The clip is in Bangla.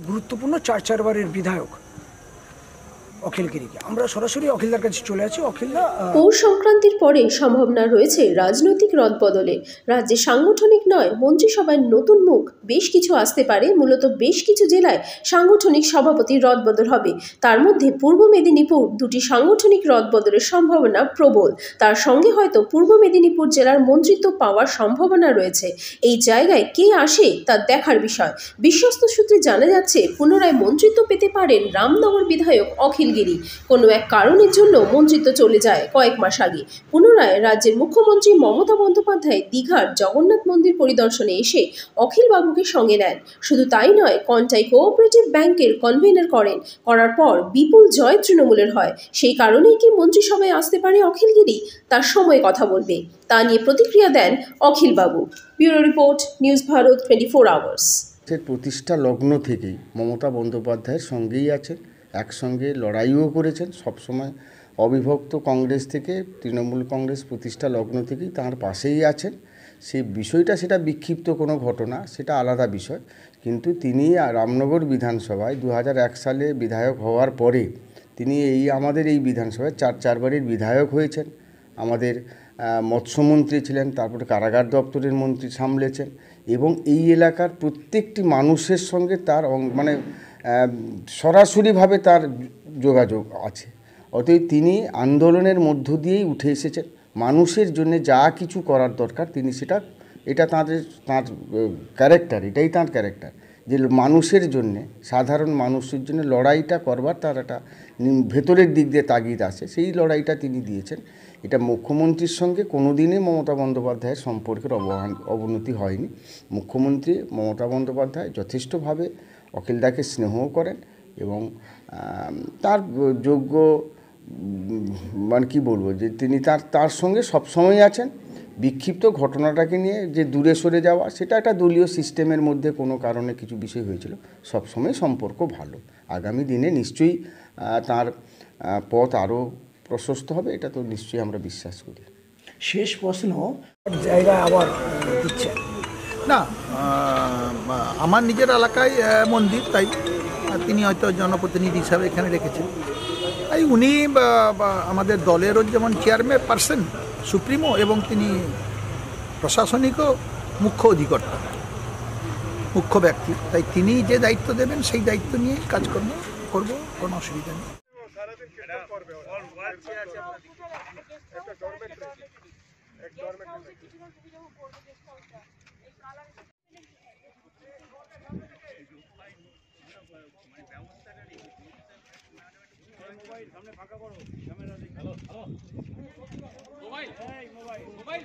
গুরুত্বপূর্ণ 4 বারের বিধায়ক অখিল গিরিকে আমরা সরাসরি অখিলদার কাছে চলে আছি। অখিলদা, পৌষ সংক্রান্তির পরে সম্ভাবনা রয়েছে রাজনৈতিক রদবদলে। রাজ্যে সাংগঠনিক নয়, মন্ত্রিসভায় নতুন মুখ বেশ কিছু আসতে পারে। মূলত বেশ কিছু জেলায় সাংগঠনিক সভাপতির রদবদল হবে। তার মধ্যে পূর্ব মেদিনীপুর দুটি সাংগঠনিক রদবদলের সম্ভাবনা প্রবল। তার সঙ্গে হয়তো পূর্ব মেদিনীপুর জেলার মন্ত্রিত্ব পাওয়ার সম্ভাবনা রয়েছে। এই জায়গায় কে আসে তা দেখার বিষয়। বিশ্বস্ত সূত্রে জানা যাচ্ছে পুনরায় মন্ত্রিত্ব পেতে পারেন রামনগর বিধায়ক অখিল গিরি। কোনো এক কারণের জন্য মন্ত্রিত্ব চলে যায় কয়েক মাস আগে। পুনরায় রাজ্যের মুখ্যমন্ত্রী মমতা বন্দ্যোপাধ্যায় দীঘার জগন্নাথ মন্দির পরিদর্শনে এসে অখিল বাবুকে সঙ্গে নেন। শুধু তাই নয়, কন্টাই কোঅপারেটিভ ব্যাংকের কনভেনার করার পর বিপুল জয় তৃণমূলের হয়। সেই কারণেই কি মন্ত্রিসভায় আসতে পারে অখিল গিরি? তার সময় কথা বলবে, তা নিয়ে প্রতিক্রিয়া দেন অখিল বাবু। Bureau report, news Bharat 24 hours. প্রতিষ্ঠা লগ্ন থেকেই মমতা বন্দ্যোপাধ্যায়ের সঙ্গেই আছেন, একসঙ্গে লড়াইও করেছেন। সবসময় অবিভক্ত কংগ্রেস থেকে তৃণমূল কংগ্রেস প্রতিষ্ঠা লগ্ন থেকেই তার পাশেই আছেন। সেই বিষয়টা সেটা বিক্ষিপ্ত কোনো ঘটনা, সেটা আলাদা বিষয়। কিন্তু তিনি রামনগর বিধানসভায় 2001 সালে বিধায়ক হওয়ার পরে তিনি আমাদের এই বিধানসভায় 4 বারের বিধায়ক হয়েছেন। আমাদের মৎস্যমন্ত্রী ছিলেন, তারপরে কারাগার দপ্তরের মন্ত্রী সামলেছেন এবং এই এলাকার প্রত্যেকটি মানুষের সঙ্গে তার সরাসরিভাবে তার যোগাযোগ আছে। অতএব তিনি আন্দোলনের মধ্য দিয়েই উঠে এসেছেন। মানুষের জন্য যা কিছু করার দরকার তিনি এটা তার ক্যারেক্টার, এটাই তার ক্যারেক্টার, যে মানুষের জন্যে, সাধারণ মানুষের জন্য লড়াইটা করবার তার একটা ভেতরের দিক দিয়ে তাগিদ আছে। সেই লড়াইটা তিনি দিয়েছেন। এটা মুখ্যমন্ত্রীর সঙ্গে কোনো দিনই মমতা বন্দ্যোপাধ্যায়ের সম্পর্কের অবনতি হয়নি। মুখ্যমন্ত্রী মমতা বন্দ্যোপাধ্যায় যথেষ্টভাবে অখিলদাকে স্নেহও করেন এবং তার যোগ্য কী বলবো, যে তিনি তার সঙ্গে সবসময় আছেন। বিক্ষিপ্ত ঘটনাটাকে নিয়ে যে দূরে সরে যাওয়া, সেটা একটা দলীয় সিস্টেমের মধ্যে কোনো কারণে কিছু বিষয় হয়েছিল। সবসময় সম্পর্ক ভালো। আগামী দিনে নিশ্চয়ই তার পথ আরও প্রশস্ত হবে, এটা তো নিশ্চয়ই আমরা বিশ্বাস করি। শেষ প্রশ্ন, জায়গায় আবার দিচ্ছে না, আমার নিজের এলাকায় মন্দির, তাই তিনি হয়তো জনপ্রতিনিধি হিসাবে এখানে রেখেছেন। তাই উনি আমাদের দলেরও যেমন চেয়ারম্যান পার্সন, সুপ্রিমো, এবং তিনি প্রশাসনিকও মুখ্য অধিকর্তা, মুখ্য ব্যক্তি। তাই তিনি যে দায়িত্ব দেবেন সেই দায়িত্ব নিয়ে কাজ করব, কোনো অসুবিধা নেই। মোবাইল